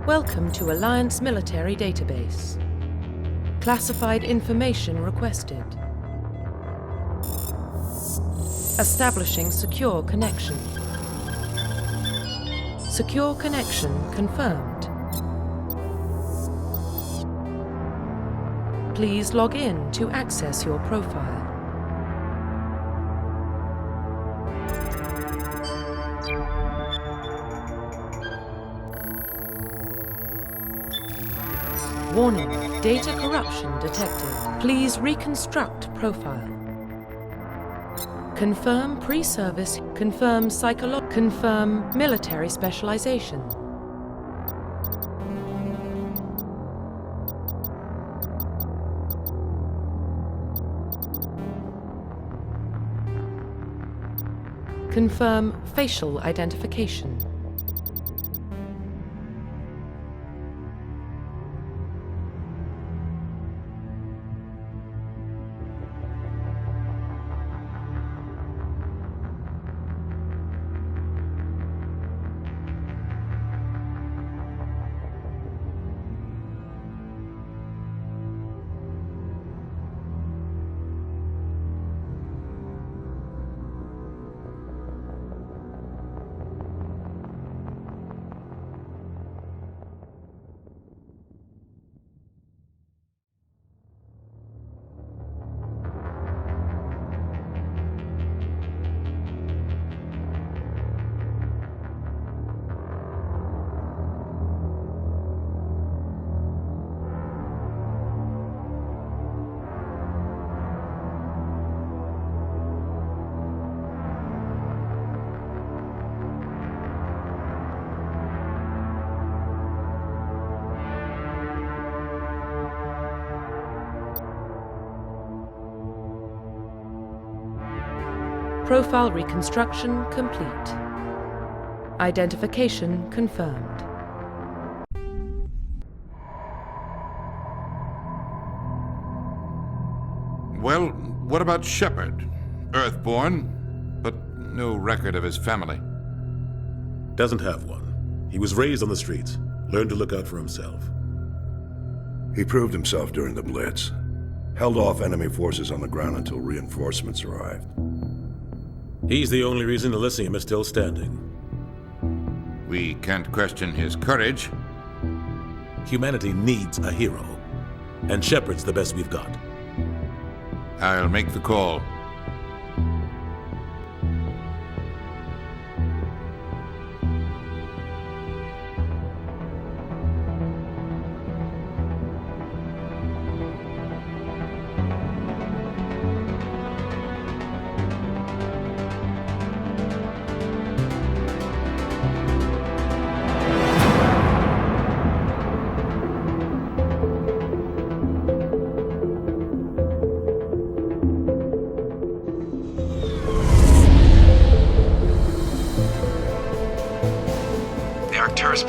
Welcome to Alliance Military Database. Classified information requested. Establishing secure connection. Secure connection confirmed. Please log in to access your profile. Warning, data corruption detected. Please reconstruct profile. Confirm pre-service, confirm confirm military specialization. Confirm facial identification. Profile reconstruction complete. Identification confirmed. Well, what about Shepard? Earthborn, but no record of his family. Doesn't have one. He was raised on the streets, learned to look out for himself. He proved himself during the Blitz. Held off enemy forces on the ground until reinforcements arrived. He's the only reason Elysium is still standing. We can't question his courage. Humanity needs a hero, and Shepard's the best we've got. I'll make the call.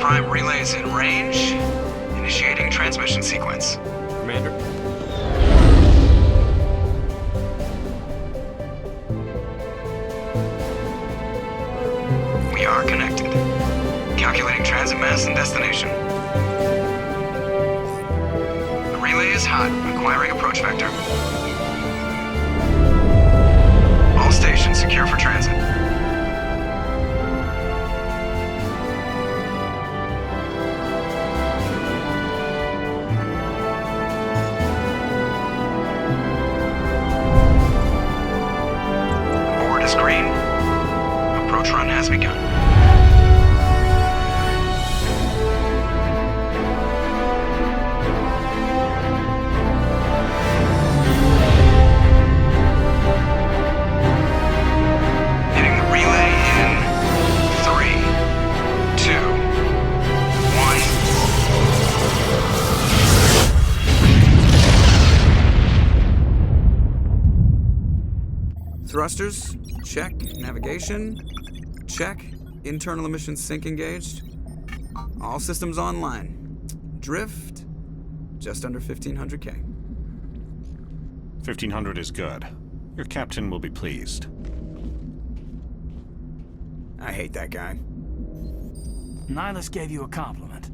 Prime relays in range. Initiating transmission sequence. Commander. We are connected. Calculating transit mass and destination. The relay is hot. Acquiring approach vector. All stations secure for transit. Run has begun. Hitting the relay in 3, 2, 1. Thrusters, check. Navigation, check. Internal emissions sync engaged. All systems online. Drift, just under 1,500 K. 1,500 is good. Your captain will be pleased. I hate that guy. Nihilus gave you a compliment.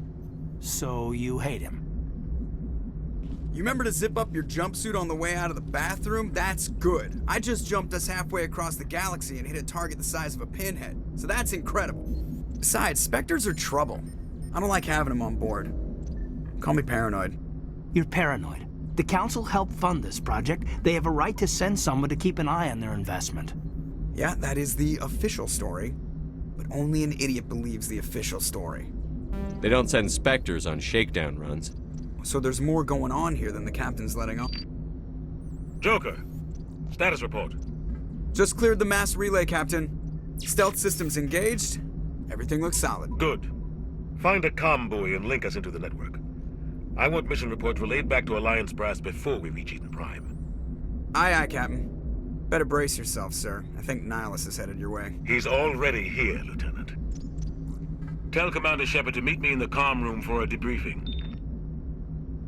So you hate him? You remember to zip up your jumpsuit on the way out of the bathroom? That's good. I just jumped us halfway across the galaxy and hit a target the size of a pinhead, so that's incredible. Besides, Spectres are trouble. I don't like having them on board. Call me paranoid. You're paranoid. The Council helped fund this project. They have a right to send someone to keep an eye on their investment. Yeah, that is the official story. But only an idiot believes the official story. They don't send Spectres on shakedown runs. So there's more going on here than the captain's letting on. Joker, status report. Just cleared the mass relay, Captain. Stealth systems engaged. Everything looks solid. Good. Find a comm buoy and link us into the network. I want mission reports relayed back to Alliance brass before we reach Eden Prime. Aye, aye, Captain. Better brace yourself, sir. I think Nihilus is headed your way. He's already here, Lieutenant. Tell Commander Shepard to meet me in the comm room for a debriefing.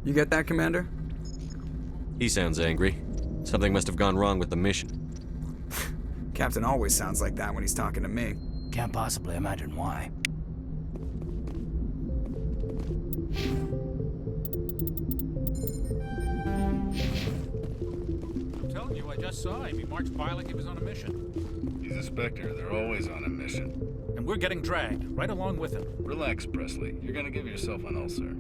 You get that, Commander? He sounds angry. Something must have gone wrong with the mission. Captain always sounds like that when he's talking to me. Can't possibly imagine why. I'm telling you, I just saw him. He marched by like he was on a mission. He's a Spectre. They're always on a mission. And we're getting dragged, right along with him. Relax, Presley. You're gonna give yourself an ulcer.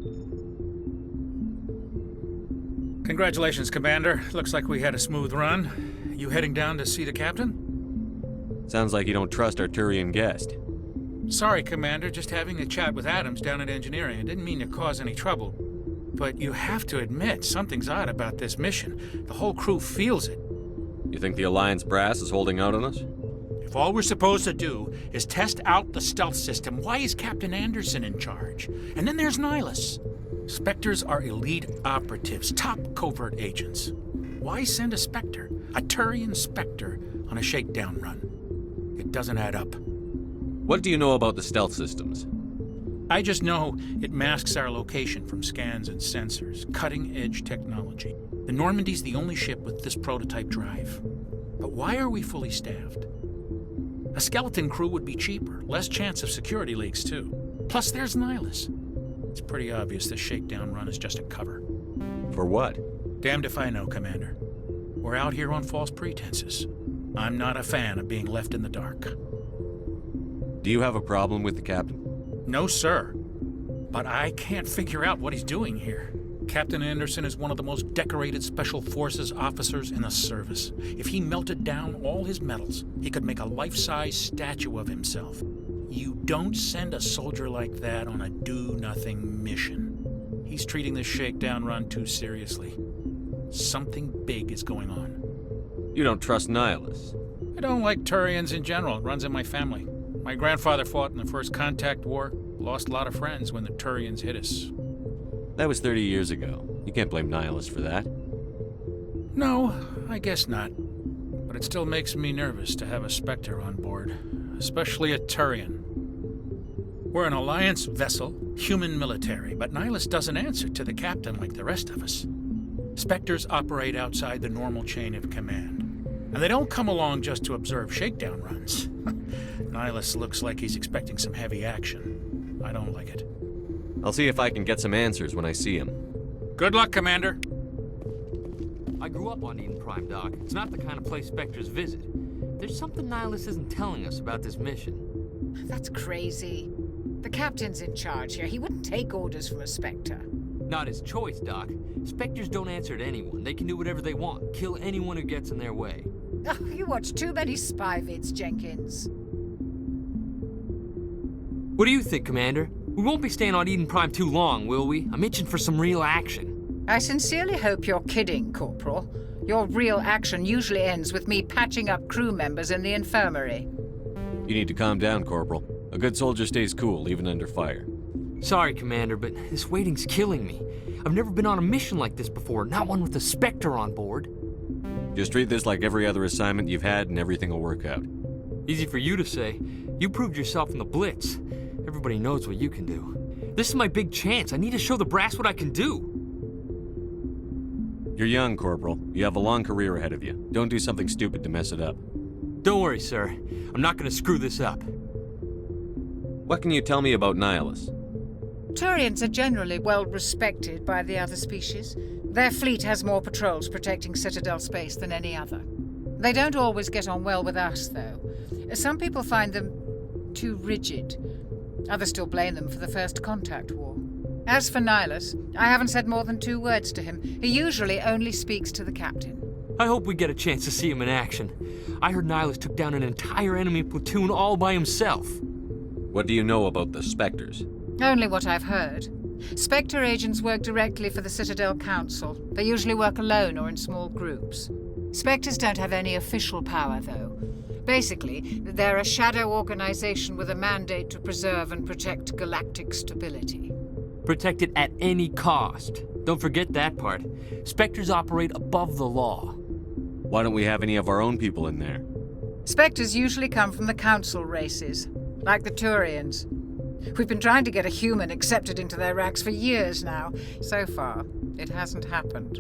Congratulations, Commander. Looks like we had a smooth run. You heading down to see the captain? Sounds like you don't trust our Turian guest. Sorry, Commander. Just having a chat with Adams down at engineering. I didn't mean to cause any trouble. But you have to admit, something's odd about this mission. The whole crew feels it. You think the Alliance brass is holding out on us? If all we're supposed to do is test out the stealth system, why is Captain Anderson in charge? And then there's Nihilus. Spectres are elite operatives, top covert agents. Why send a Spectre, a Turian Spectre, on a shakedown run? It doesn't add up. What do you know about the stealth systems? I just know it masks our location from scans and sensors, cutting-edge technology. The Normandy's the only ship with this prototype drive. But why are we fully staffed? A skeleton crew would be cheaper, less chance of security leaks too. Plus there's Nihilus. It's pretty obvious this shakedown run is just a cover. For what? Damned if I know, Commander. We're out here on false pretenses. I'm not a fan of being left in the dark. Do you have a problem with the captain? No, sir. But I can't figure out what he's doing here. Captain Anderson is one of the most decorated Special Forces officers in the service. If he melted down all his medals, he could make a life-size statue of himself. You don't send a soldier like that on a do-nothing mission. He's treating this shakedown run too seriously. Something big is going on. You don't trust Nihilus? I don't like Turians in general. It runs in my family. My grandfather fought in the First Contact War, lost a lot of friends when the Turians hit us. That was 30 years ago. You can't blame Nihilus for that. No, I guess not. But it still makes me nervous to have a Spectre on board, especially a Turian. We're an Alliance vessel, human military, but Nihilus doesn't answer to the captain like the rest of us. Spectres operate outside the normal chain of command. And they don't come along just to observe shakedown runs. Nihilus looks like he's expecting some heavy action. I don't like it. I'll see if I can get some answers when I see him. Good luck, Commander. I grew up on Eden Prime, Doc. It's not the kind of place Spectres visit. There's something Nihilus isn't telling us about this mission. That's crazy. The captain's in charge here. He wouldn't take orders from a Spectre. Not his choice, Doc. Spectres don't answer to anyone. They can do whatever they want, kill anyone who gets in their way. Oh, you watch too many spy vids, Jenkins. What do you think, Commander? We won't be staying on Eden Prime too long, will we? I'm itching for some real action. I sincerely hope you're kidding, Corporal. Your real action usually ends with me patching up crew members in the infirmary. You need to calm down, Corporal. A good soldier stays cool, even under fire. Sorry, Commander, but this waiting's killing me. I've never been on a mission like this before, not one with a Spectre on board. Just treat this like every other assignment you've had and everything will work out. Easy for you to say. You proved yourself in the Blitz. Everybody knows what you can do. This is my big chance. I need to show the brass what I can do. You're young, Corporal. You have a long career ahead of you. Don't do something stupid to mess it up. Don't worry, sir. I'm not gonna screw this up. What can you tell me about Nihilus? Turians are generally well respected by the other species. Their fleet has more patrols protecting Citadel space than any other. They don't always get on well with us, though. Some people find them too rigid. Others still blame them for the First Contact War. As for Nihilus, I haven't said more than 2 words to him. He usually only speaks to the captain. I hope we get a chance to see him in action. I heard Nihilus took down an entire enemy platoon all by himself. What do you know about the Spectres? Only what I've heard. Spectre agents work directly for the Citadel Council. They usually work alone or in small groups. Spectres don't have any official power, though. Basically, they're a shadow organization with a mandate to preserve and protect galactic stability. Protect it at any cost. Don't forget that part. Spectres operate above the law. Why don't we have any of our own people in there? Spectres usually come from the Council races, like the Turians. We've been trying to get a human accepted into their ranks for years now. So far, it hasn't happened.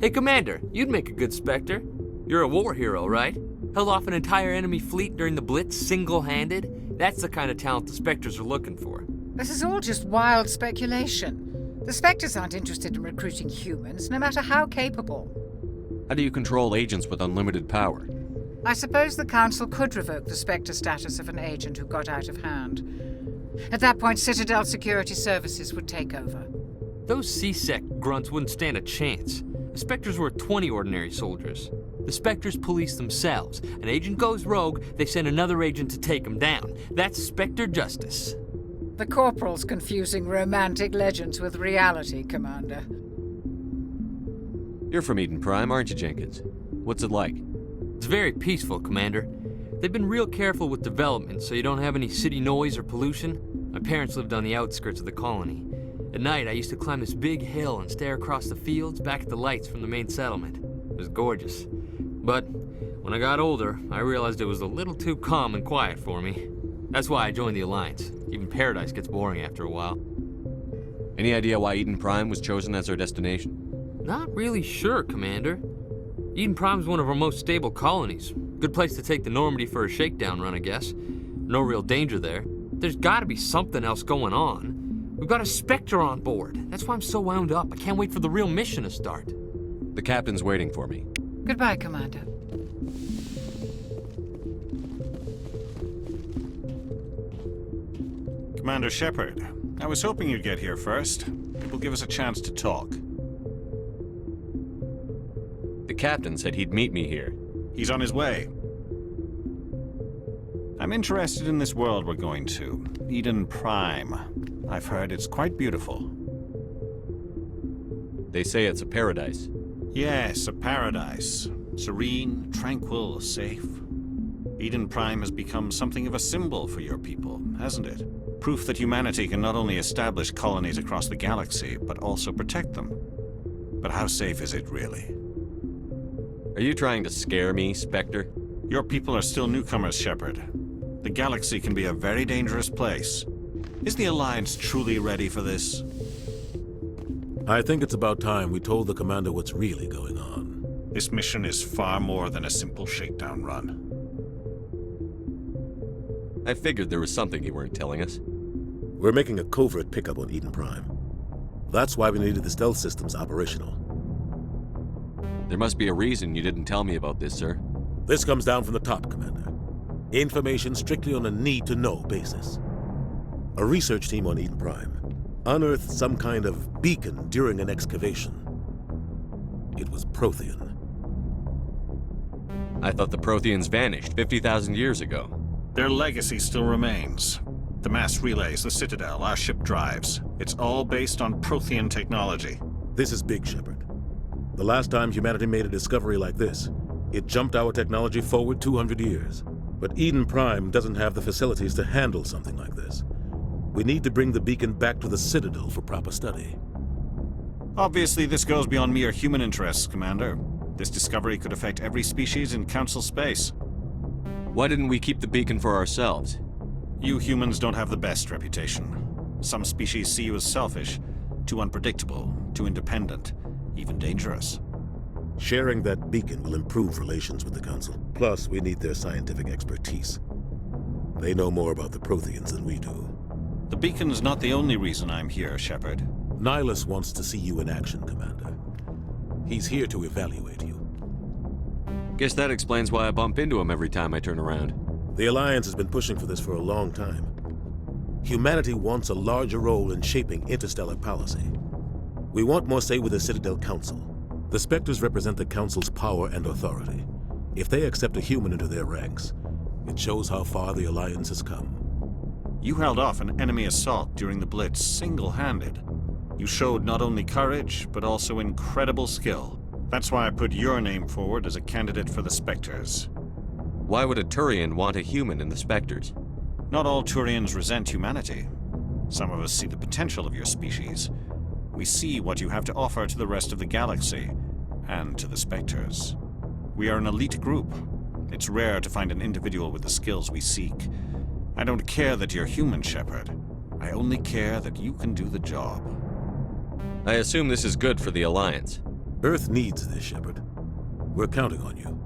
Hey, Commander, you'd make a good Spectre. You're a war hero, right? Held off an entire enemy fleet during the Blitz single-handed? That's the kind of talent the Spectres are looking for. This is all just wild speculation. The Spectres aren't interested in recruiting humans, no matter how capable. How do you control agents with unlimited power? I suppose the Council could revoke the Spectre status of an agent who got out of hand. At that point, Citadel Security Services would take over. Those C-Sec grunts wouldn't stand a chance. The Spectres were 20 ordinary soldiers. The Spectres police themselves. An agent goes rogue, they send another agent to take him down. That's Spectre justice. The Corporal's confusing romantic legends with reality, Commander. You're from Eden Prime, aren't you, Jenkins? What's it like? It's very peaceful, Commander. They've been real careful with development, so you don't have any city noise or pollution. My parents lived on the outskirts of the colony. At night, I used to climb this big hill and stare across the fields back at the lights from the main settlement. It was gorgeous. But when I got older, I realized it was a little too calm and quiet for me. That's why I joined the Alliance. Even Paradise gets boring after a while. Any idea why Eden Prime was chosen as our destination? Not really sure, Commander. Eden Prime's one of our most stable colonies. Good place to take the Normandy for a shakedown run, I guess. No real danger there. There's gotta be something else going on. We've got a Spectre on board. That's why I'm so wound up. I can't wait for the real mission to start. The captain's waiting for me. Goodbye, Commander. Commander Shepard, I was hoping you'd get here first. It will give us a chance to talk. The captain said he'd meet me here. He's on his way. I'm interested in this world we're going to, Eden Prime. I've heard it's quite beautiful. They say it's a paradise. Yes, a paradise. Serene, tranquil, safe. Eden Prime has become something of a symbol for your people, hasn't it? Proof that humanity can not only establish colonies across the galaxy, but also protect them. But how safe is it really? Are you trying to scare me, Spectre? Your people are still newcomers, Shepard. The galaxy can be a very dangerous place. Is the Alliance truly ready for this? I think it's about time we told the Commander what's really going on. This mission is far more than a simple shakedown run. I figured there was something you weren't telling us. We're making a covert pickup on Eden Prime. That's why we needed the stealth systems operational. There must be a reason you didn't tell me about this, sir. This comes down from the top, Commander. Information strictly on a need-to-know basis. A research team on Eden Prime unearthed some kind of beacon during an excavation. It was Prothean. I thought the Protheans vanished 50,000 years ago. Their legacy still remains. The mass relays, the Citadel, our ship drives. It's all based on Prothean technology. This is big, Shepard. The last time humanity made a discovery like this, it jumped our technology forward 200 years. But Eden Prime doesn't have the facilities to handle something like this. We need to bring the beacon back to the Citadel for proper study. Obviously, this goes beyond mere human interests, Commander. This discovery could affect every species in Council space. Why didn't we keep the beacon for ourselves? You humans don't have the best reputation. Some species see you as selfish, too unpredictable, too independent, even dangerous. Sharing that beacon will improve relations with the Council. Plus, we need their scientific expertise. They know more about the Protheans than we do. The beacon's not the only reason I'm here, Shepard. Nihilus wants to see you in action, Commander. He's here to evaluate you. Guess that explains why I bump into him every time I turn around. The Alliance has been pushing for this for a long time. Humanity wants a larger role in shaping interstellar policy. We want more say with the Citadel Council. The Spectres represent the Council's power and authority. If they accept a human into their ranks, it shows how far the Alliance has come. You held off an enemy assault during the Blitz single-handed. You showed not only courage, but also incredible skill. That's why I put your name forward as a candidate for the Spectres. Why would a Turian want a human in the Spectres? Not all Turians resent humanity. Some of us see the potential of your species. We see what you have to offer to the rest of the galaxy, and to the Spectres. We are an elite group. It's rare to find an individual with the skills we seek. I don't care that you're human, Shepard. I only care that you can do the job. I assume this is good for the Alliance. Earth needs this, Shepard. We're counting on you.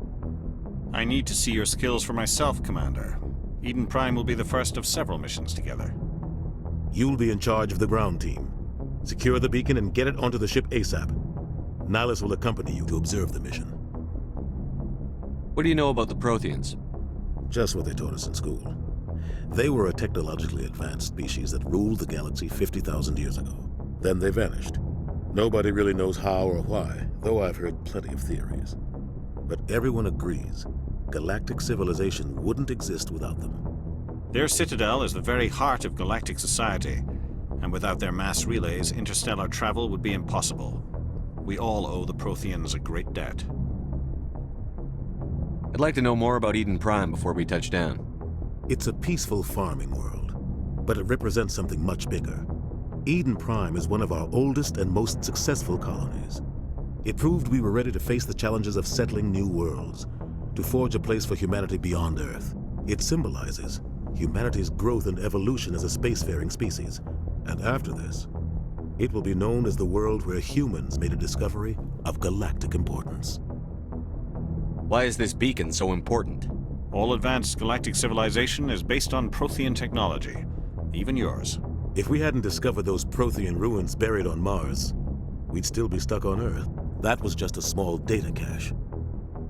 I need to see your skills for myself, Commander. Eden Prime will be the first of several missions together. You'll be in charge of the ground team. Secure the beacon and get it onto the ship ASAP. Nihilus will accompany you to observe the mission. What do you know about the Protheans? Just what they taught us in school. They were a technologically advanced species that ruled the galaxy 50,000 years ago. Then they vanished. Nobody really knows how or why, though I've heard plenty of theories. But everyone agrees, galactic civilization wouldn't exist without them. Their citadel is the very heart of galactic society, and without their mass relays, interstellar travel would be impossible. We all owe the Protheans a great debt. I'd like to know more about Eden Prime before we touch down. It's a peaceful farming world, but it represents something much bigger. Eden Prime is one of our oldest and most successful colonies. It proved we were ready to face the challenges of settling new worlds, to forge a place for humanity beyond Earth. It symbolizes humanity's growth and evolution as a spacefaring species. And after this, it will be known as the world where humans made a discovery of galactic importance. Why is this beacon so important? All advanced galactic civilization is based on Prothean technology, even yours. If we hadn't discovered those Prothean ruins buried on Mars, we'd still be stuck on Earth. That was just a small data cache.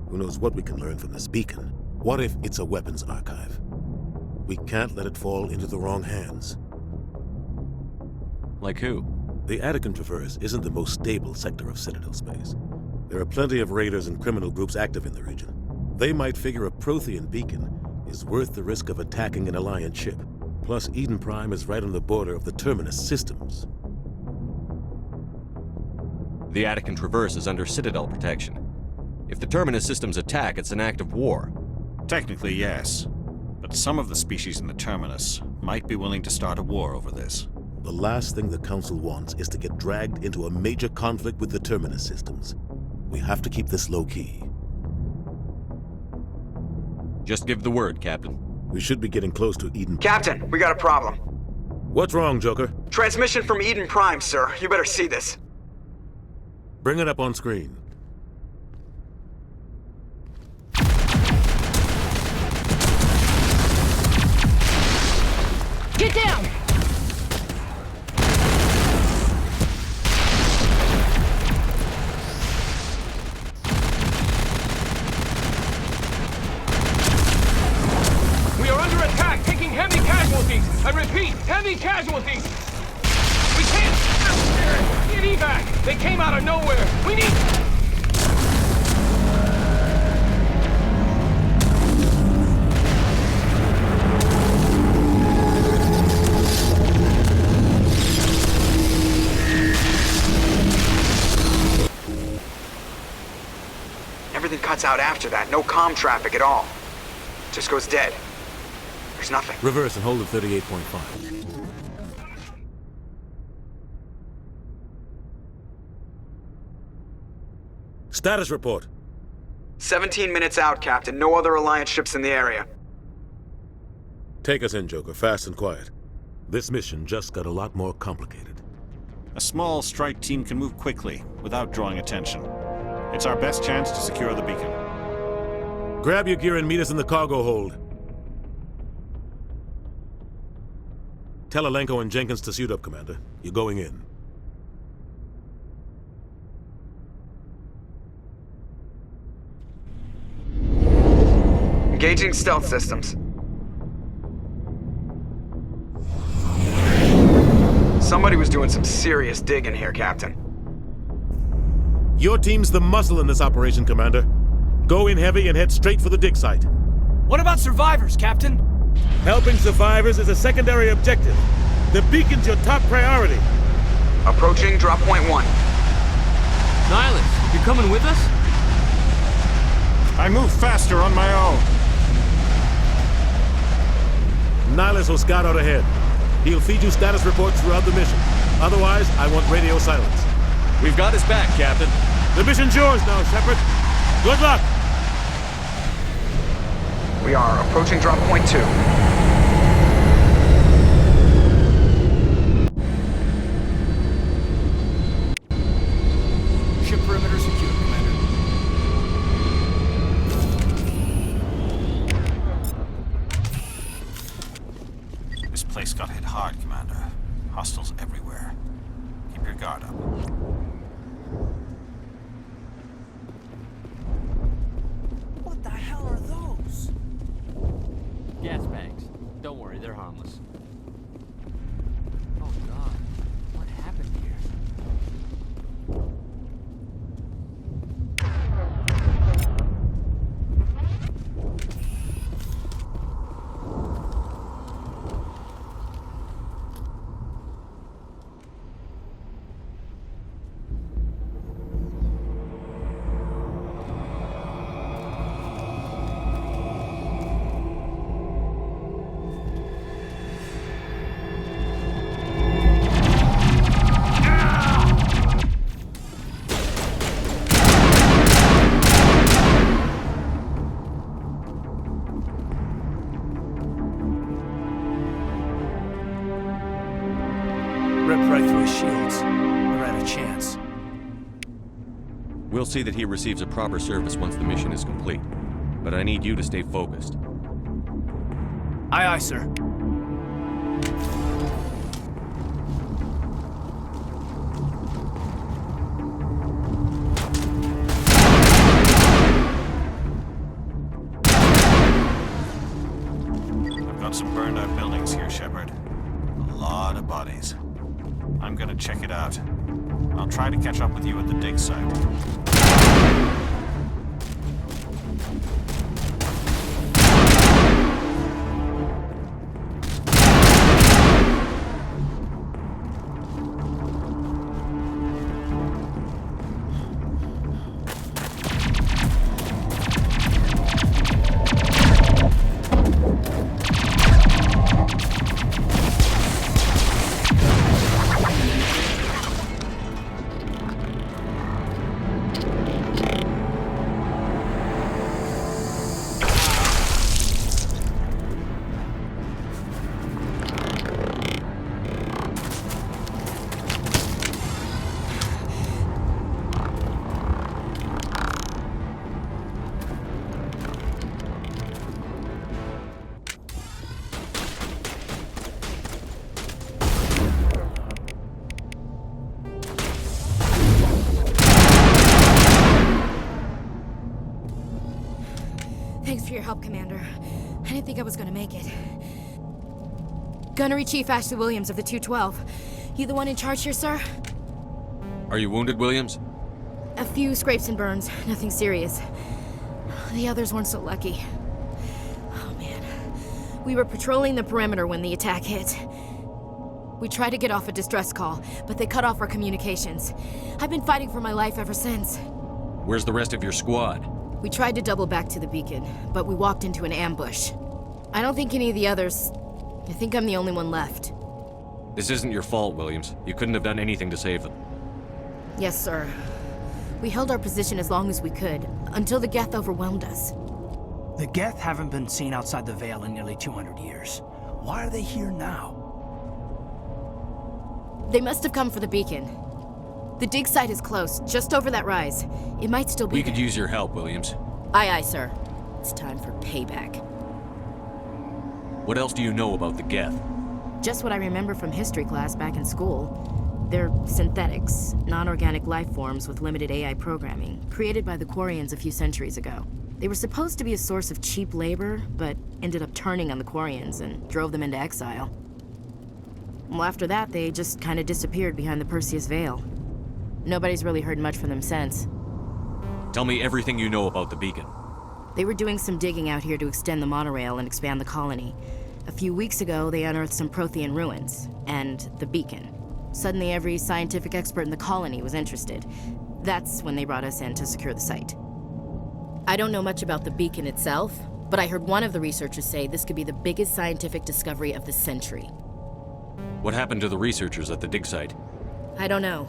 Who knows what we can learn from this beacon? What if it's a weapons archive? We can't let it fall into the wrong hands. Like who? The Attican Traverse isn't the most stable sector of Citadel space. There are plenty of raiders and criminal groups active in the region. They might figure a Prothean beacon is worth the risk of attacking an Alliance ship. Plus, Eden Prime is right on the border of the Terminus systems. The Attican Traverse is under Citadel protection. If the Terminus systems attack, it's an act of war. Technically, yes. But some of the species in the Terminus might be willing to start a war over this. The last thing the Council wants is to get dragged into a major conflict with the Terminus systems. We have to keep this low-key. Just give the word, Captain. We should be getting close to Eden. Captain, we got a problem. What's wrong, Joker? Transmission from Eden Prime, sir. You better see this. Bring it up on screen. Get down! We are under attack, taking heavy casualties. I repeat, heavy casualties. We can't get evac. They came out of nowhere. We need... Everything cuts out after that. No comm traffic at all. Just goes dead. There's nothing. Reverse and hold at 38.5. Status report. 17 minutes out, Captain. No other Alliance ships in the area. Take us in, Joker, fast and quiet. This mission just got a lot more complicated. A small strike team can move quickly, without drawing attention. It's our best chance to secure the beacon. Grab your gear and meet us in the cargo hold. Tell Alenko and Jenkins to suit up, Commander. You're going in. Engaging stealth systems. Somebody was doing some serious digging here, Captain. Your team's the muscle in this operation, Commander. Go in heavy and head straight for the dig site. What about survivors, Captain? Helping survivors is a secondary objective. The beacon's your top priority. Approaching drop point 1. Nihilus, you coming with us? I move faster on my own. Nihilus will scout out ahead. He'll feed you status reports throughout the mission. Otherwise, I want radio silence. We've got his back, Captain. The mission's yours now, Shepard. Good luck! We are approaching drop point 2. Ship perimeter secure, Commander. This place got hit hard, Commander. Hostiles everywhere. Keep your guard up. What the hell are those? Gas bags. Don't worry, they're harmless. Oh God, what happened here? Ripped right through his shields. Never had a chance. We'll see that he receives a proper service once the mission is complete. But I need you to stay focused. Aye, aye, sir. I've got some burned out buildings here, Shepard. A lot of bodies. I'm gonna check it out. I'll try to catch up with you at the dig site. Thanks for your help, Commander. I didn't think I was gonna make it. Gunnery Chief Ashley Williams of the 212. You the one in charge here, sir? Are you wounded, Williams? A few scrapes and burns, nothing serious. The others weren't so lucky. Oh man. We were patrolling the perimeter when the attack hit. We tried to get off a distress call, but they cut off our communications. I've been fighting for my life ever since. Where's the rest of your squad? We tried to double back to the beacon, but we walked into an ambush. I don't think any of the others... I think I'm the only one left. This isn't your fault, Williams. You couldn't have done anything to save them. Yes, sir. We held our position as long as we could, until the Geth overwhelmed us. The Geth haven't been seen outside the Veil in nearly 200 years. Why are they here now? They must have come for the beacon. The dig site is close, just over that rise. It might still be We could use your help, Williams. Aye, aye, sir. It's time for payback. What else do you know about the Geth? Just what I remember from history class back in school. They're synthetics, non-organic life forms with limited AI programming, created by the Quarians a few centuries ago. They were supposed to be a source of cheap labor, but ended up turning on the Quarians and drove them into exile. Well, after that, they just kind of disappeared behind the Perseus Veil. Nobody's really heard much from them since. Tell me everything you know about the beacon. They were doing some digging out here to extend the monorail and expand the colony. A few weeks ago, they unearthed some Prothean ruins, and the beacon. Suddenly, every scientific expert in the colony was interested. That's when they brought us in to secure the site. I don't know much about the beacon itself, but I heard one of the researchers say this could be the biggest scientific discovery of the century. What happened to the researchers at the dig site? I don't know.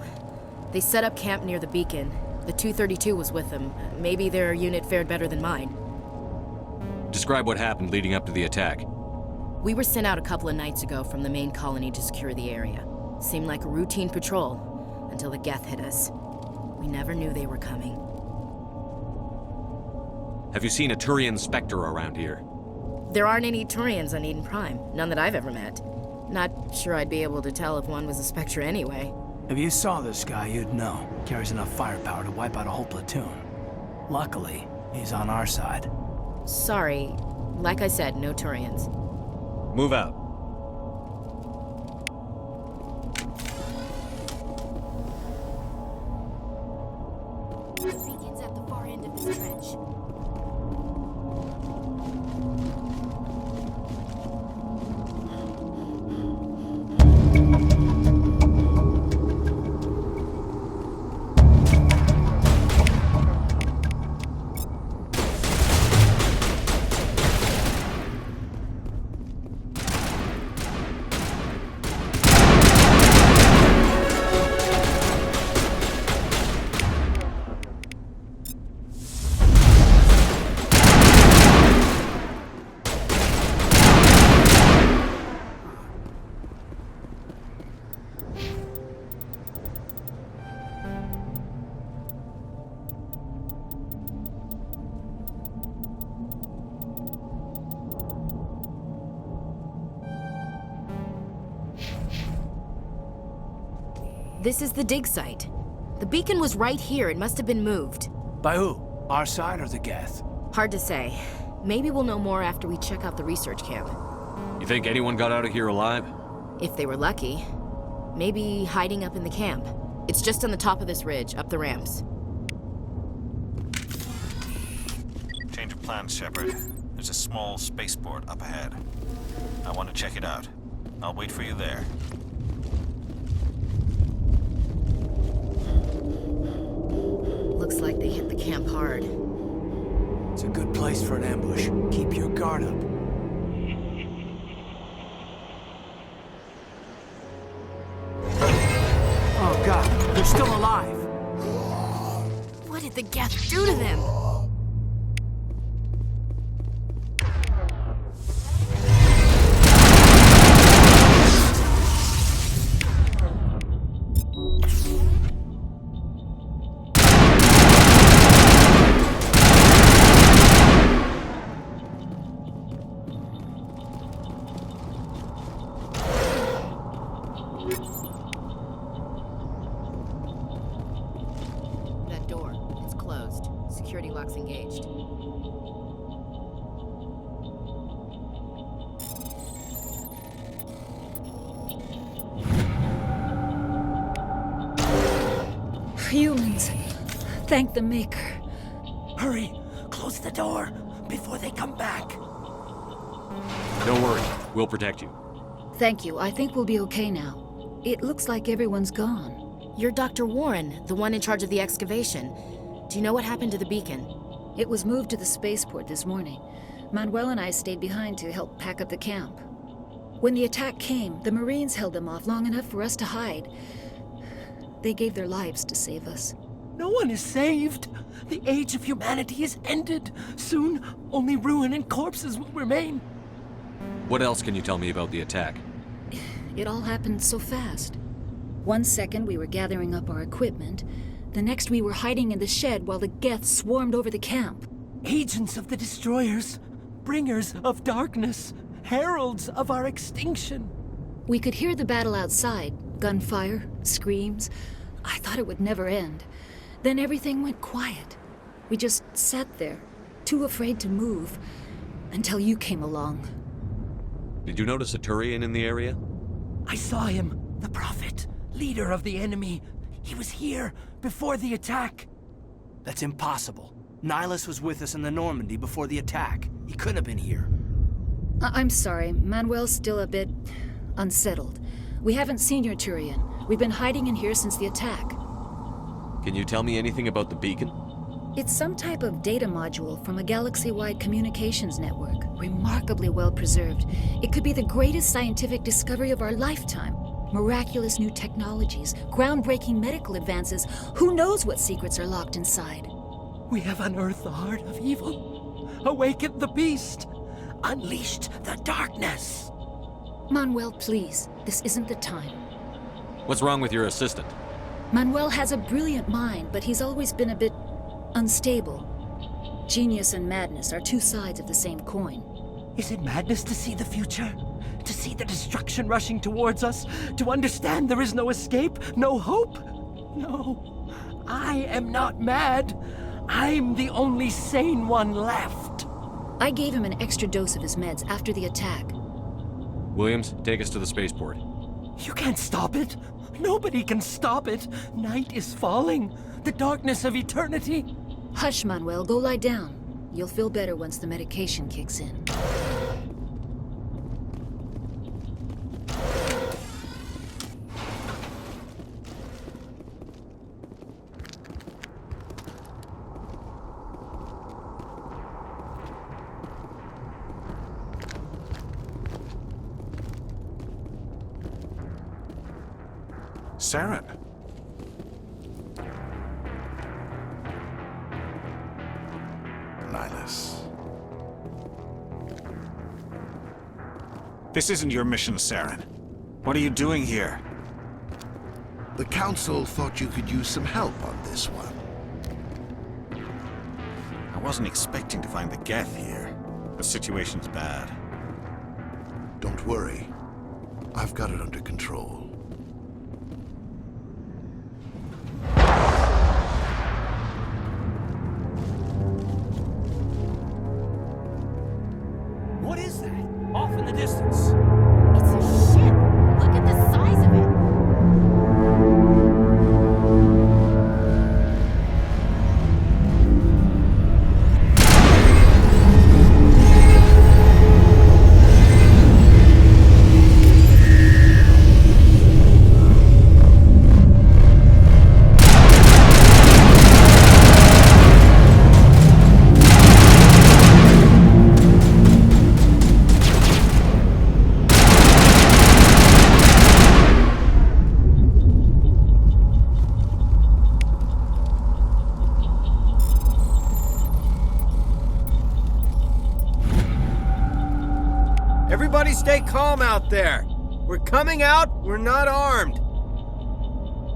They set up camp near the beacon. The 232 was with them. Maybe their unit fared better than mine. Describe what happened leading up to the attack. We were sent out a couple of nights ago from the main colony to secure the area. Seemed like a routine patrol, until the Geth hit us. We never knew they were coming. Have you seen a Turian Spectre around here? There aren't any Turians on Eden Prime. None that I've ever met. Not sure I'd be able to tell if one was a Spectre anyway. If you saw this guy, you'd know. Carries enough firepower to wipe out a whole platoon. Luckily, he's on our side. Sorry. Like I said, no Turians. Move out. The beacon's at the far end of this trench. This is the dig site. The beacon was right here. It must have been moved. By who? Our side or the Geth? Hard to say. Maybe we'll know more after we check out the research camp. You think anyone got out of here alive? If they were lucky. Maybe hiding up in the camp. It's just on the top of this ridge, up the ramps. Change of plans, Shepard. There's a small spaceport up ahead. I want to check it out. I'll wait for you there. Looks like they hit the camp hard. It's a good place for an ambush. Keep your guard up. Oh god, they're still alive! What did the Geth do to them? Security locks engaged. Humans. Thank the Maker. Hurry! Close the door before they come back. Don't worry. We'll protect you. Thank you. I think we'll be okay now. It looks like everyone's gone. You're Dr. Warren, the one in charge of the excavation. Do you know what happened to the beacon? It was moved to the spaceport this morning. Manuel and I stayed behind to help pack up the camp. When the attack came, the Marines held them off long enough for us to hide. They gave their lives to save us. No one is saved. The age of humanity is ended. Soon, only ruin and corpses will remain. What else can you tell me about the attack? It all happened so fast. 1 second we were gathering up our equipment. The next we were hiding in the shed while the Geth swarmed over the camp. Agents of the Destroyers. Bringers of darkness. Heralds of our extinction. We could hear the battle outside. Gunfire, screams. I thought it would never end. Then everything went quiet. We just sat there, too afraid to move, until you came along. Did you notice a Turian in the area? I saw him. The Prophet, leader of the enemy. He was here before the attack. That's impossible. Nihilus was with us in the Normandy before the attack. He couldn't have been here. I'm sorry. Manuel's still a bit unsettled. We haven't seen your Turian. We've been hiding in here since the attack. Can you tell me anything about the beacon? It's some type of data module from a galaxy-wide communications network, remarkably well preserved. It could be the greatest scientific discovery of our lifetime. Miraculous new technologies, groundbreaking medical advances. Who knows what secrets are locked inside? We have unearthed the heart of evil, awakened the beast, unleashed the darkness. Manuel, please. This isn't the time. What's wrong with your assistant? Manuel has a brilliant mind, but he's always been a bit unstable. Genius and madness are two sides of the same coin. Is it madness to see the future? To see the destruction rushing towards us? To understand there is no escape? No hope? No. I am not mad. I'm the only sane one left. I gave him an extra dose of his meds after the attack. Williams, take us to the spaceport. You can't stop it. Nobody can stop it. Night is falling. The darkness of eternity. Hush, Manuel. Go lie down. You'll feel better once the medication kicks in. Saren. Nihilus. This isn't your mission, Saren. What are you doing here? The Council thought you could use some help on this one. I wasn't expecting to find the Geth here. The situation's bad. Don't worry. I've got it under control. What is that? Off in the distance. It's a ship. Look at the size of it. Everybody stay calm out there. We're coming out, we're not armed.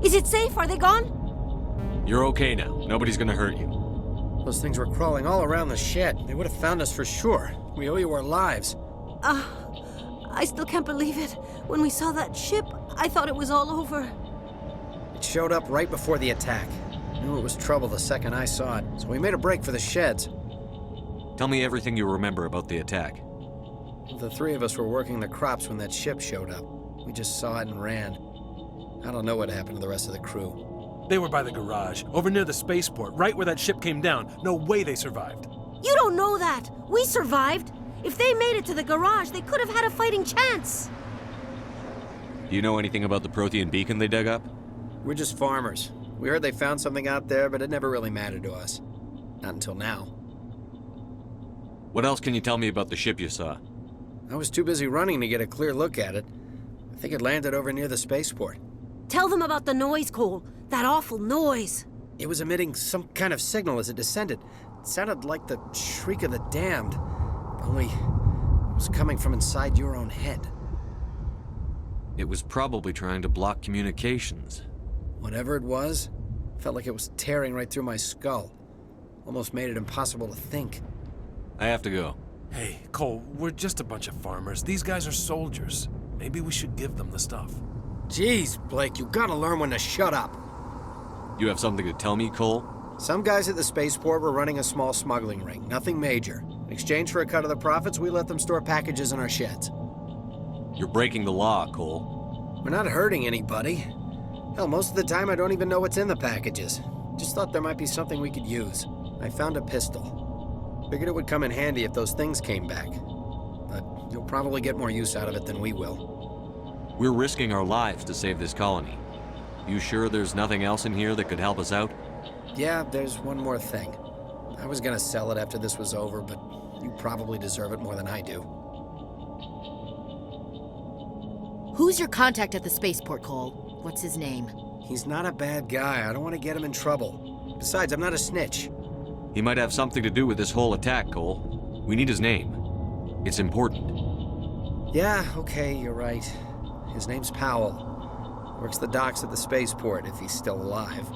Is it safe? Are they gone? You're okay now. Nobody's gonna hurt you. Those things were crawling all around the shed. They would have found us for sure. We owe you our lives. I still can't believe it. When we saw that ship, I thought it was all over. It showed up right before the attack. Knew it was trouble the second I saw it, so we made a break for the sheds. Tell me everything you remember about the attack. The three of us were working the crops when that ship showed up. We just saw it and ran. I don't know what happened to the rest of the crew. They were by the garage, over near the spaceport, right where that ship came down. No way they survived. You don't know that. We survived. If they made it to the garage, they could have had a fighting chance. Do you know anything about the Prothean beacon they dug up? We're just farmers. We heard they found something out there, but it never really mattered to us. Not until now. What else can you tell me about the ship you saw? I was too busy running to get a clear look at it. I think it landed over near the spaceport. Tell them about the noise, Cole. That awful noise. It was emitting some kind of signal as it descended. It sounded like the shriek of the damned. Only it was coming from inside your own head. It was probably trying to block communications. Whatever it was, felt like it was tearing right through my skull. Almost made it impossible to think. I have to go. Hey, Cole, we're just a bunch of farmers. These guys are soldiers. Maybe we should give them the stuff. Jeez, Blake, you gotta learn when to shut up. You have something to tell me, Cole? Some guys at the spaceport were running a small smuggling ring, nothing major. In exchange for a cut of the profits, we let them store packages in our sheds. You're breaking the law, Cole. We're not hurting anybody. Hell, most of the time I don't even know what's in the packages. Just thought there might be something we could use. I found a pistol. Figured it would come in handy if those things came back. But you'll probably get more use out of it than we will. We're risking our lives to save this colony. You sure there's nothing else in here that could help us out? Yeah, there's one more thing. I was gonna sell it after this was over, but you probably deserve it more than I do. Who's your contact at the spaceport, Cole? What's his name? He's not a bad guy. I don't want to get him in trouble. Besides, I'm not a snitch. He might have something to do with this whole attack, Cole. We need his name. It's important. Yeah, okay, you're right. His name's Powell. Works the docks at the spaceport, if he's still alive.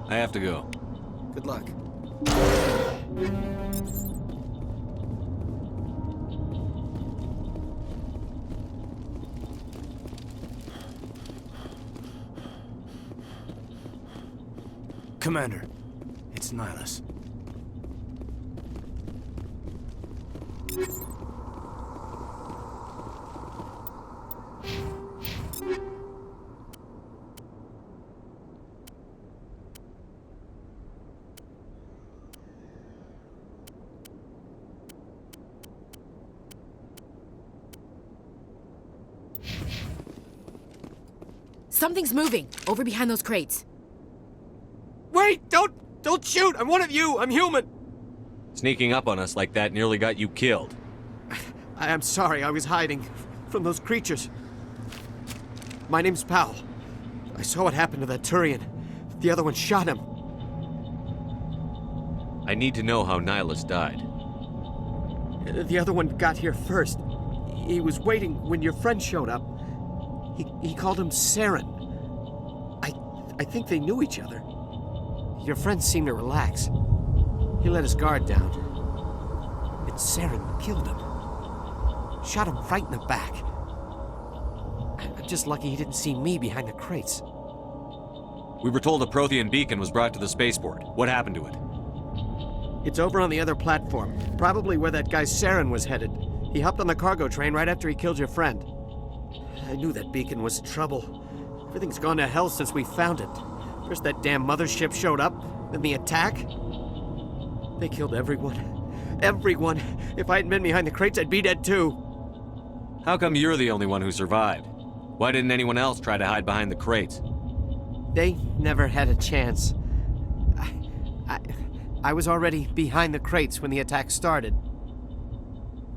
I have to go. Good luck. Commander, it's Nihilus. Something's moving, over behind those crates. Wait! Don't shoot! I'm one of you! I'm human! Sneaking up on us like that nearly got you killed. I'm sorry, I was hiding from those creatures. My name's Powell. I saw what happened to that Turian. The other one shot him. I need to know how Nihilus died. The other one got here first. He was waiting when your friend showed up. He called him Saren. I think they knew each other. Your friend seemed to relax. He let his guard down. And Saren killed him. Shot him right in the back. I'm just lucky he didn't see me behind the crates. We were told a Prothean beacon was brought to the spaceport. What happened to it? It's over on the other platform. Probably where that guy Saren was headed. He hopped on the cargo train right after he killed your friend. I knew that beacon was trouble. Everything's gone to hell since we found it. First that damn mothership showed up, then the attack. They killed everyone. Everyone. If I hadn't been behind the crates, I'd be dead too. How come you're the only one who survived? Why didn't anyone else try to hide behind the crates? They never had a chance. I was already behind the crates when the attack started.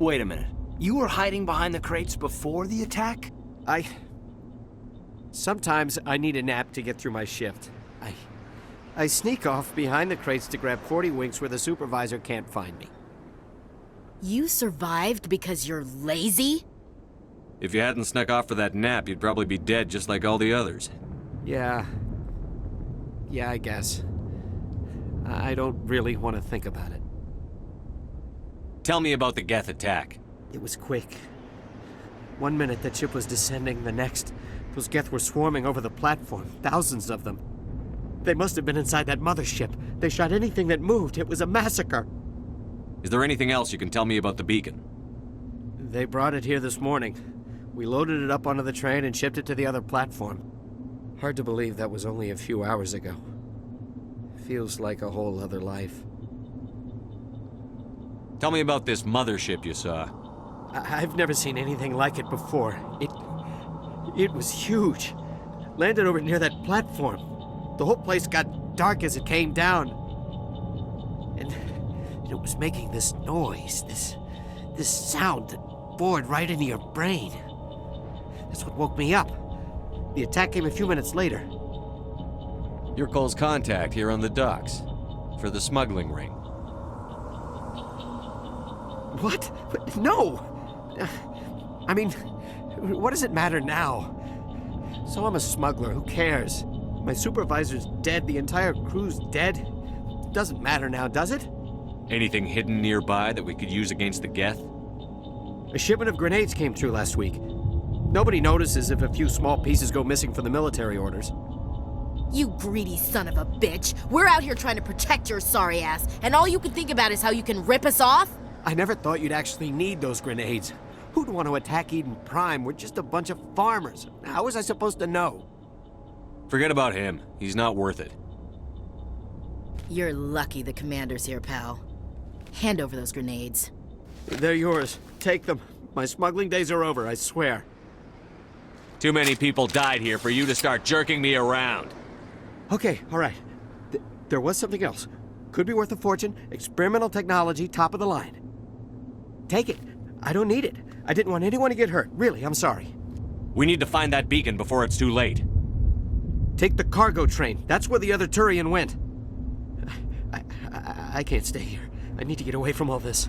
Wait a minute. You were hiding behind the crates before the attack? Sometimes I need a nap to get through my shift. I sneak off behind the crates to grab 40 winks where the supervisor can't find me. You survived because you're lazy? If you hadn't snuck off for that nap, you'd probably be dead just like all the others. Yeah, I guess. I don't really want to think about it. Tell me about the Geth attack. It was quick. 1 minute that ship was descending, the next, those Geth were swarming over the platform, thousands of them. They must have been inside that mothership. They shot anything that moved. It was a massacre. Is there anything else you can tell me about the beacon? They brought it here this morning. We loaded it up onto the train and shipped it to the other platform. Hard to believe that was only a few hours ago. Feels like a whole other life. Tell me about this mothership you saw. I've never seen anything like it before. It was huge. Landed over near that platform. The whole place got dark as it came down. And it was making this noise, this sound that bored right into your brain. That's what woke me up. The attack came a few minutes later. You're Cole's contact here on the docks for the smuggling ring. What? No! I mean, what does it matter now? So I'm a smuggler, who cares? My supervisor's dead, the entire crew's dead. Doesn't matter now, does it? Anything hidden nearby that we could use against the Geth? A shipment of grenades came through last week. Nobody notices if a few small pieces go missing from the military orders. You greedy son of a bitch. We're out here trying to protect your sorry ass, and all you can think about is how you can rip us off? I never thought you'd actually need those grenades. Who'd want to attack Eden Prime? We're just a bunch of farmers. How was I supposed to know? Forget about him. He's not worth it. You're lucky the commander's here, pal. Hand over those grenades. They're yours. Take them. My smuggling days are over, I swear. Too many people died here for you to start jerking me around. Okay, all right. There was something else. Could be worth a fortune. Experimental technology, top of the line. Take it. I don't need it. I didn't want anyone to get hurt. Really, I'm sorry. We need to find that beacon before it's too late. Take the cargo train. That's where the other Turian went. I can't stay here. I need to get away from all this.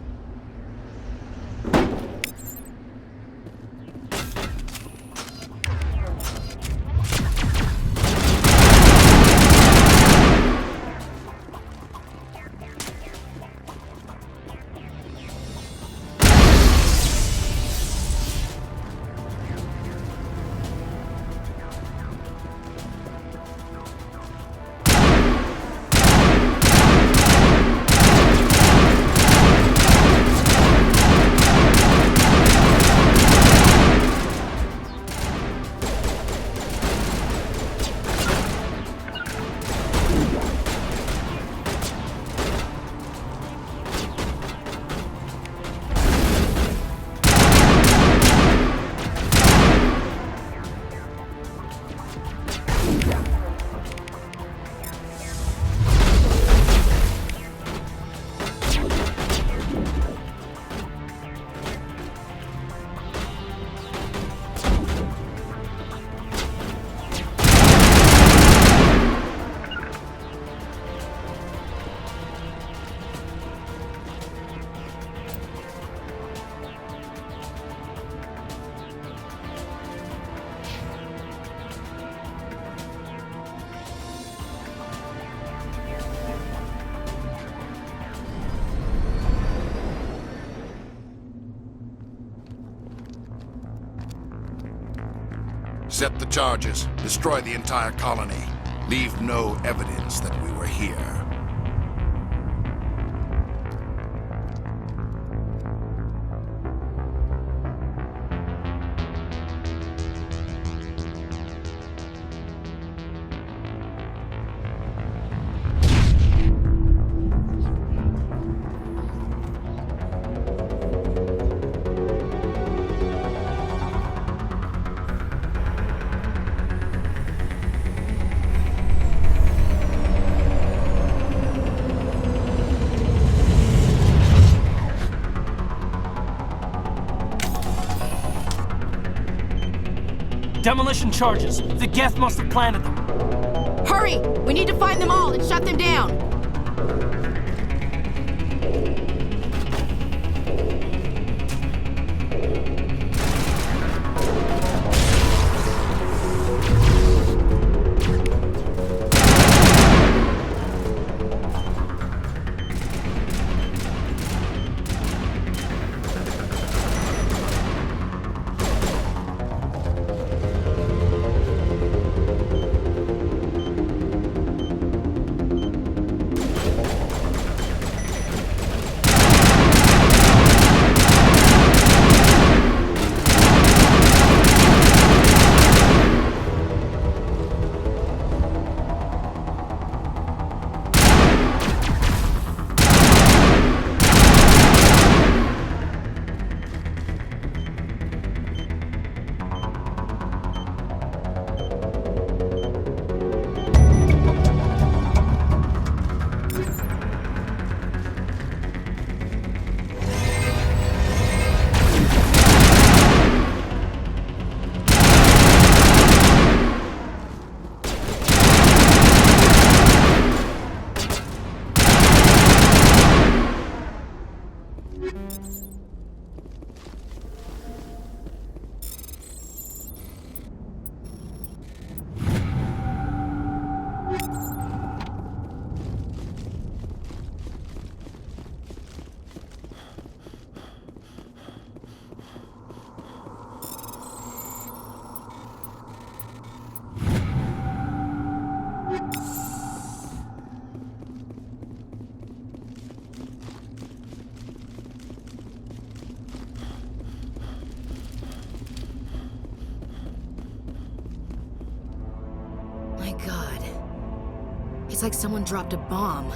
Set the charges. Destroy the entire colony. Leave no evidence that we were here. Demolition charges. The Geth must have planted them. Hurry! We need to find them all and shut them down! Looks like someone dropped a bomb.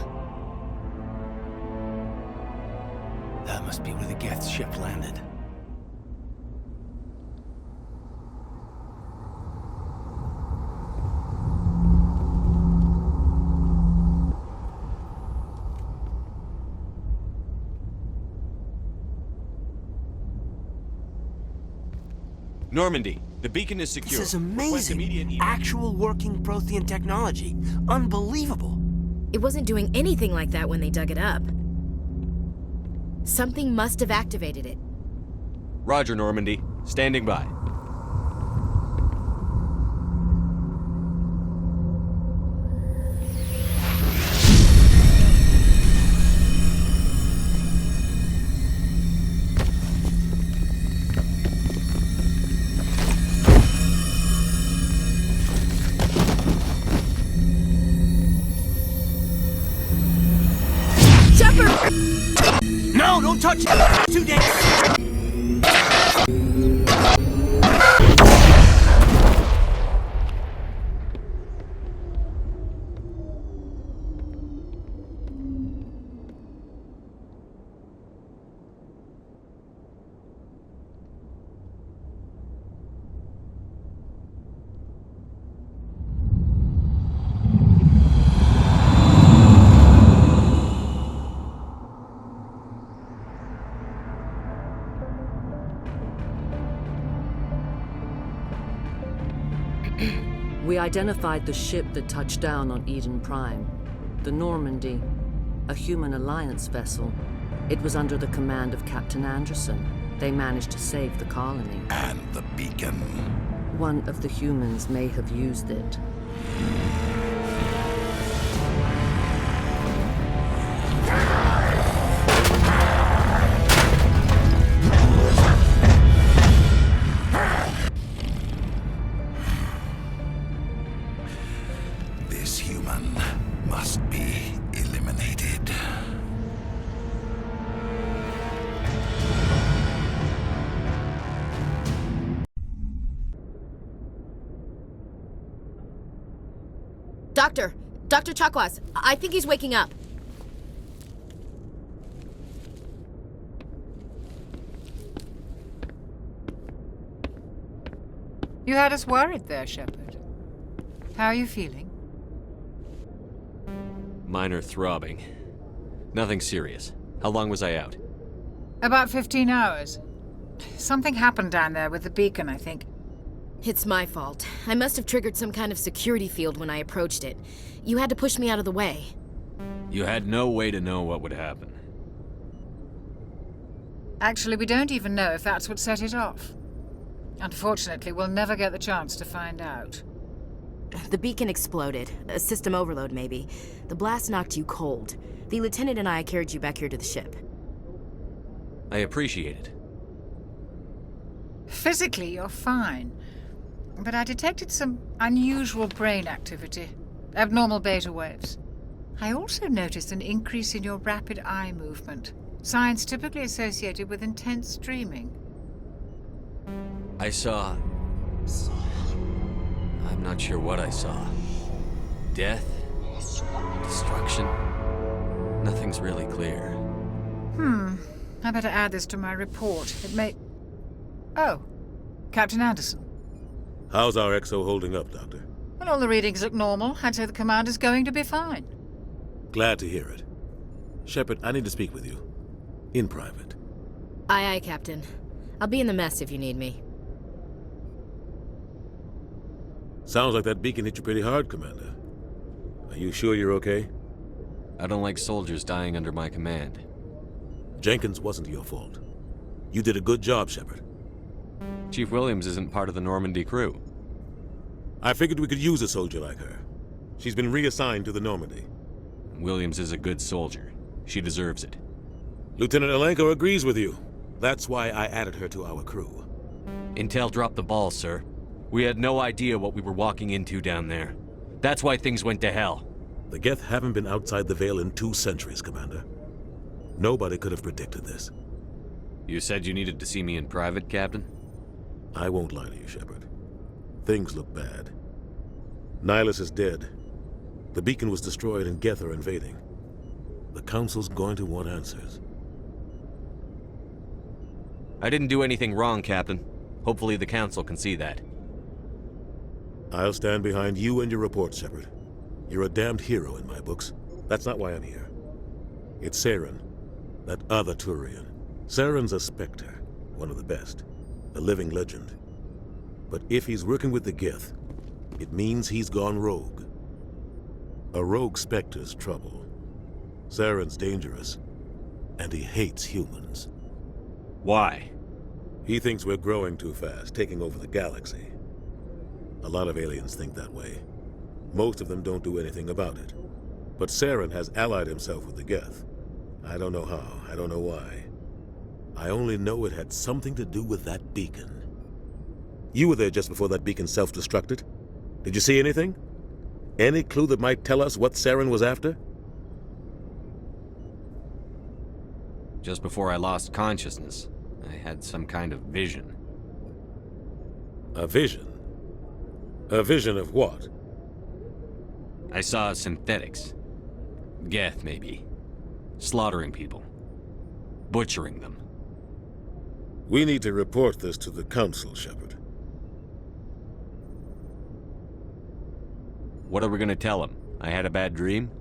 That must be where the Geth ship landed. Normandy, the beacon is secure. This is amazing. Actual working Prothean technology. Unbelievable. It wasn't doing anything like that when they dug it up. Something must have activated it. Roger, Normandy. Standing by. No, don't touch it! Too dangerous! We identified the ship that touched down on Eden Prime. The Normandy, a human alliance vessel. It was under the command of Captain Anderson. They managed to save the colony. And the beacon. One of the humans may have used it. This human must be eliminated. Dr. Chakwas, I think he's waking up. You had us worried there, Shepard. How are you feeling? Minor throbbing. Nothing serious. How long was I out? About 15 hours. Something happened down there with the beacon, I think. It's my fault. I must have triggered some kind of security field when I approached it. You had to push me out of the way. You had no way to know what would happen. Actually, we don't even know if that's what set it off. Unfortunately, we'll never get the chance to find out. The beacon exploded. A system overload, maybe. The blast knocked you cold. The lieutenant and I carried you back here to the ship. I appreciate it. Physically, you're fine. But I detected some unusual brain activity. Abnormal beta waves. I also noticed an increase in your rapid eye movement. Signs typically associated with intense dreaming. I saw... I'm not sure what I saw. Death? Destruction? Nothing's really clear. I better add this to my report. It may... Oh, Captain Anderson. How's our XO holding up, Doctor? Well, all the readings look normal. I'd say the commander's going to be fine. Glad to hear it. Shepard, I need to speak with you. In private. Aye, Captain. I'll be in the mess if you need me. Sounds like that beacon hit you pretty hard, Commander. Are you sure you're okay? I don't like soldiers dying under my command. Jenkins wasn't your fault. You did a good job, Shepard. Chief Williams isn't part of the Normandy crew. I figured we could use a soldier like her. She's been reassigned to the Normandy. Williams is a good soldier. She deserves it. Lieutenant Alenko agrees with you. That's why I added her to our crew. Intel dropped the ball, sir. We had no idea what we were walking into down there. That's why things went to hell. The Geth haven't been outside the Veil in 2 centuries, Commander. Nobody could have predicted this. You said you needed to see me in private, Captain? I won't lie to you, Shepard. Things look bad. Nihilus is dead. The beacon was destroyed and Geth are invading. The Council's going to want answers. I didn't do anything wrong, Captain. Hopefully the Council can see that. I'll stand behind you and your report, Shepard. You're a damned hero in my books. That's not why I'm here. It's Saren, that other Turian. Saren's a Spectre, one of the best, a living legend. But if he's working with the Geth, it means he's gone rogue. A rogue Spectre's trouble. Saren's dangerous, and he hates humans. Why? He thinks we're growing too fast, taking over the galaxy. A lot of aliens think that way. Most of them don't do anything about it. But Saren has allied himself with the Geth. I don't know how, I don't know why. I only know it had something to do with that beacon. You were there just before that beacon self-destructed. Did you see anything? Any clue that might tell us what Saren was after? Just before I lost consciousness, I had some kind of vision. A vision? A vision of what? I saw synthetics. Geth, maybe. Slaughtering people. Butchering them. We need to report this to the Council, Shepard. What are we gonna tell them? I had a bad dream?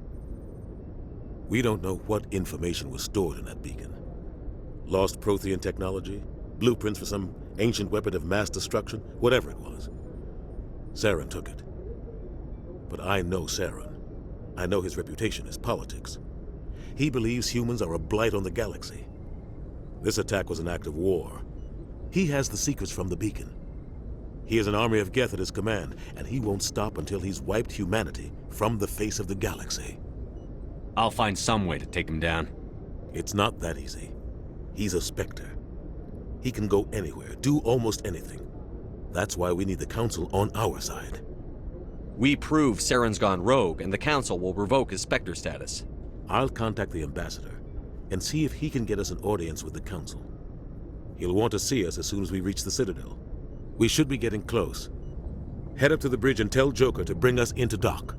We don't know what information was stored in that beacon. Lost Prothean technology? Blueprints for some ancient weapon of mass destruction? Whatever it was. Saren took it. But I know Saren. I know his reputation is politics. He believes humans are a blight on the galaxy. This attack was an act of war. He has the secrets from the beacon. He has an army of Geth at his command, and he won't stop until he's wiped humanity from the face of the galaxy. I'll find some way to take him down. It's not that easy. He's a Spectre. He can go anywhere, do almost anything. That's why we need the Council on our side. We prove Saren's gone rogue, and the Council will revoke his Spectre status. I'll contact the Ambassador and see if he can get us an audience with the Council. He'll want to see us as soon as we reach the Citadel. We should be getting close. Head up to the bridge and tell Joker to bring us into dock.